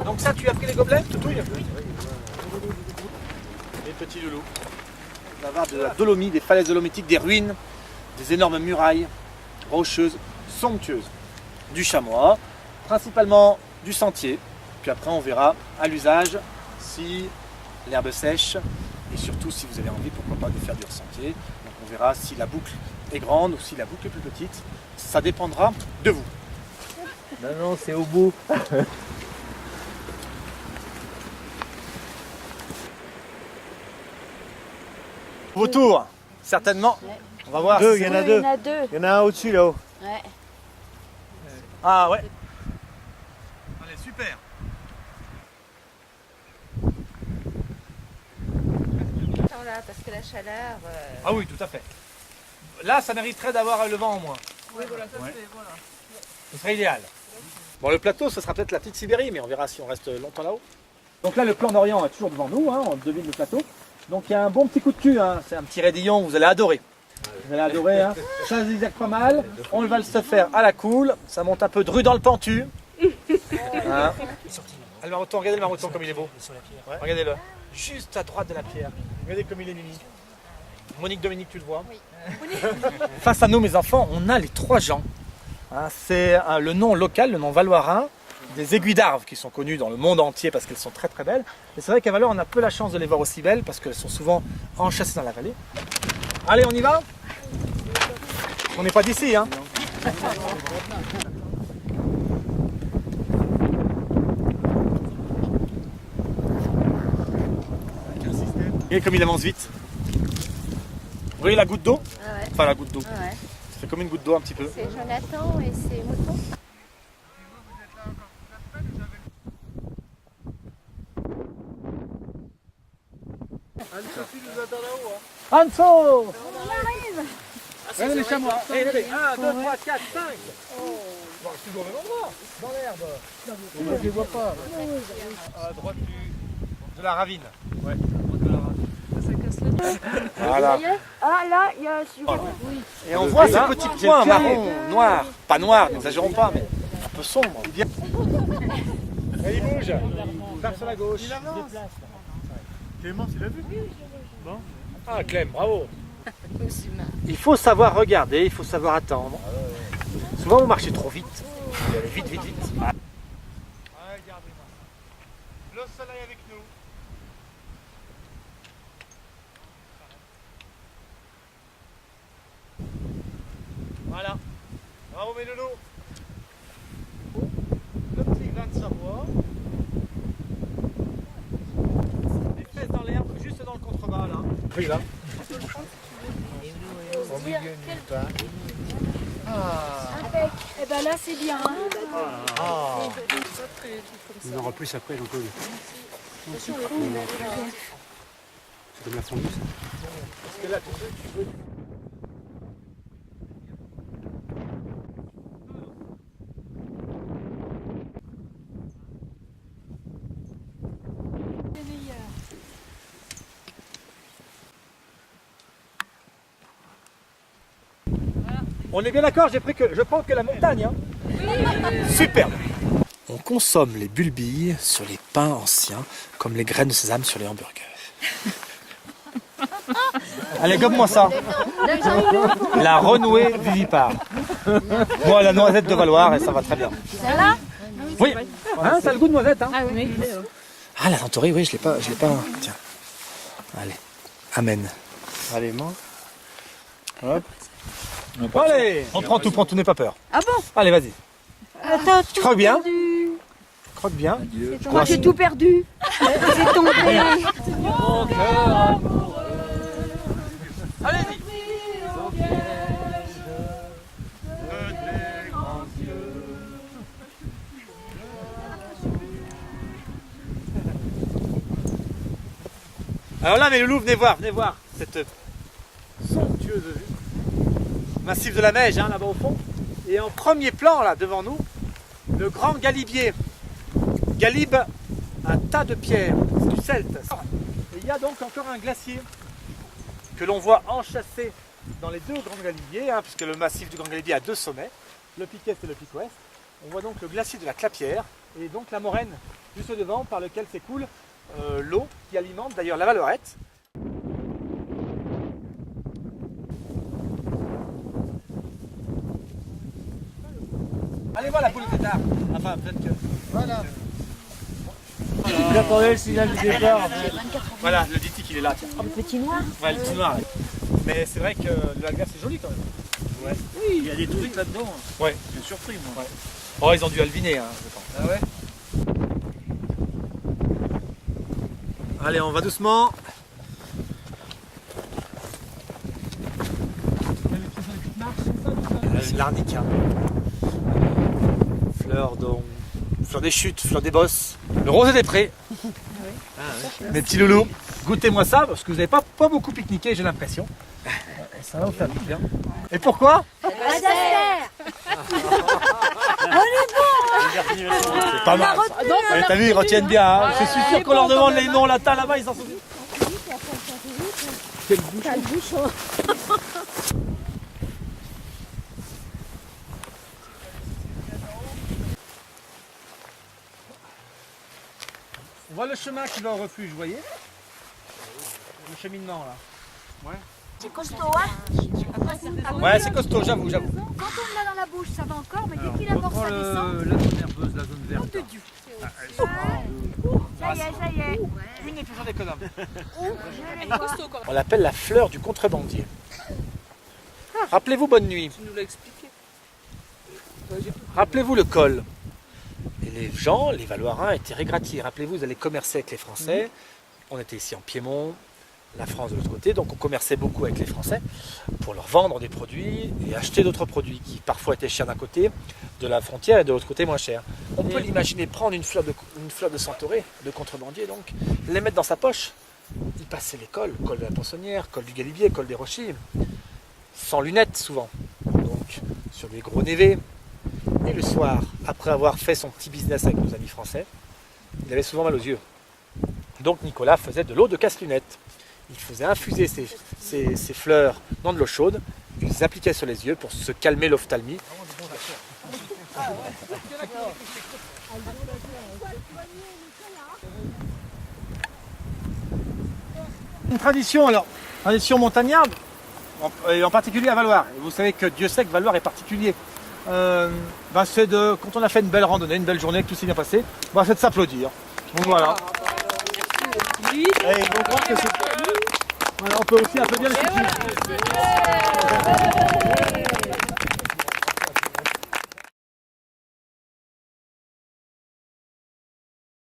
Donc ça, tu as pris les gobelets, Toutouille? Les petits loulous. On va voir de la dolomie, des falaises dolomitiques, des ruines, des énormes murailles rocheuses, somptueuses. Du chamois, principalement du sentier. Puis après, on verra à l'usage si l'herbe sèche et surtout si vous avez envie, pourquoi pas, de faire du ressentier. Donc on verra si la boucle est grande ou si la boucle est plus petite. Ça dépendra de vous. Non, non, c'est au bout. Vautour, certainement. On va voir. Il y en a deux. Il y en a un au-dessus là-haut. Ouais. Ah ouais. Allez, super. Là, parce que la chaleur. Ah oui, tout à fait. Là, ça mériterait d'avoir le vent en moins. Oui, voilà, ça Ouais. fait, voilà. Ce serait idéal. Bon, le plateau, ce sera peut-être la petite Sibérie, mais on verra si on reste longtemps là-haut. Donc là, le plan d'Orient est toujours devant nous, hein, on devine le plateau. Donc il y a un bon petit coup de cul, hein. C'est un petit raidillon, vous allez adorer. Vous allez adorer, hein. Ça zigzague pas mal. On va se faire à la cool. Ça monte un peu de rue dans le pentu. Hein. Ah, le maroton, regardez le maroton comme il est beau. Ouais. Regardez-le. Juste à droite de la pierre. Regardez comme il est mimi. Monique, Dominique, tu le vois? Oui. Face à nous, mes enfants, on a les trois Jeans. Hein, c'est le nom local, le nom valloirin, des aiguilles d'Arves qui sont connues dans le monde entier parce qu'elles sont très très belles. Et c'est vrai qu'à Valor, on a peu la chance de les voir aussi belles parce qu'elles sont souvent enchâssées dans la vallée. Allez, on y va? On n'est pas d'ici, hein? Et comme il avance vite. Vous voyez la goutte d'eau? Ah ouais. Enfin la goutte d'eau. Ah ouais. Ça fait comme une goutte d'eau un petit peu. C'est Jonathan et c'est Mouton. Anne-Sophie nous attend là-haut. Anso! On arrive. Regardez les chamois. Regardez, 1, 2, 3, 4, 5. Bon, c'est toujours au même endroit, dans l'herbe. Moi je les vois pas. À droite de la ravine. Ouais. Voilà. Ah là, il y a oui. Et on voit ces petits points marron, noirs. Pas noirs, n'exagérons pas, mais un peu sombres. Allez, il bouge. Il part sur la gauche. Il avance. Clément, il a vu? Bon. Ah, Clem, bravo. Il faut savoir regarder, il faut savoir attendre. Souvent, vous marchez trop vite. Vous allez vite, vite, vite. Regardez-moi. Le soleil avec nous. Voilà. Bravo mes loulous. Le petit grain de Savoie. Les fesses dans l'herbe, juste dans le contrebas là. Oui là. Au milieu nulle part. Impec. Eh ben là, c'est bien. Hein. Ah. Il y en aura plus après, donc c'est comme la fondue, ça. Parce que là, tu veux. On est bien d'accord, je prends que la montagne. Hein. Superbe. On consomme les bulbilles sur les pains anciens, comme les graines de sésame sur les hamburgers. Allez, gomme-moi ça. La renouée vivipare. Moi, la noisette de Valoir, et ça va très bien. Celle-là? Oui, hein, ça a le goût de noisette. Hein. Ah oui. Ah, la Santori, oui, je l'ai pas. Tiens. Allez, amen. Allez, mange. Hop. Allez, on prend tout, n'aie pas peur. Ah bon? Allez, vas-y. Attends, Tu croques bien? Croque bien. Moi, j'ai tout perdu. C'est tombé. Allez-y. Alors là, mes loulous, venez voir cette somptueuse vue. Massif de la Meige, hein, là-bas au fond. Et en premier plan, là, devant nous, le grand galibier. Galib, un tas de pierres, c'est du celte. Et il y a donc encore un glacier que l'on voit enchâssé dans les deux grands galibiers, hein, puisque le massif du Grand Galibier a deux sommets, le pic Est et le pic Ouest. On voit donc le glacier de la Clapière, et donc la moraine juste devant par lequel s'écoule l'eau qui alimente d'ailleurs la Vallourette. Allez voir la poule de pétard. Enfin, peut-être que. Voilà. J'attendais le signal du départ. Voilà, le ditique il est là. Tiens. Le petit noir. Ouais, le petit noir. Ouais. Mais c'est vrai que le Alga c'est joli quand même. Oui, il y a des trucs là-dedans. Ouais. J'ai surpris moi. Ouais. Oh, ils ont dû alviner, hein, je pense. Ah ouais. Allez, on va doucement. L'arnica. Fleur des chutes, fleur des bosses, le rosé des prés. Mes petits loulous, goûtez-moi ça parce que vous n'avez pas beaucoup pique-niqué, j'ai l'impression. Ça va vous faire du bien. Et pourquoi? Adastère. C'est pas mal. Ouais, t'as vu, ils retiennent bien. Hein. Je suis sûr qu'on leur demande les noms latins là-bas, ils s'en souviennent. Quel bouchon. On voit le chemin qui va au refuge, vous voyez? Le cheminement là. C'est costaud, hein? Ouais, c'est costaud, j'avoue. Quand on l'a dans la bouche, ça va encore, mais dès qu'il On amorce, reprend ça descend. la zone nerveuse, la zone verte. De Dieu. Ça y est. Une est toujours économe. Je les vois. On l'appelle la fleur du contrebandier. Rappelez-vous Bonne Nuit. Tu nous l'as expliqué. Rappelez-vous le col. Et les gens, les Valloirins, étaient régratiers. Rappelez-vous, ils allaient commercer avec les Français. On était ici en Piémont, la France de l'autre côté, donc on commerçait beaucoup avec les Français pour leur vendre des produits et acheter d'autres produits qui parfois étaient chers d'un côté de la frontière et de l'autre côté moins chers. On peut l'imaginer prendre une fleur de centauré, de contrebandier donc, les mettre dans sa poche. Il passait les cols, col de la Poissonnière, col du Galibier, col des Rochers, sans lunettes souvent, donc sur des gros névés. Et le soir, après avoir fait son petit business avec nos amis français, il avait souvent mal aux yeux. Donc Nicolas faisait de l'eau de casse-lunettes. Il faisait infuser ces fleurs dans de l'eau chaude, il les appliquait sur les yeux pour se calmer l'ophtalmie. Une tradition alors, tradition montagnarde, et en particulier à Valloire. Vous savez que Dieu sait que Valloire est particulier. C'est quand on a fait une belle randonnée, une belle journée, que tout s'est bien passé, c'est de s'applaudir. Donc voilà. Et on croit que voilà, on peut aussi applaudir les petits.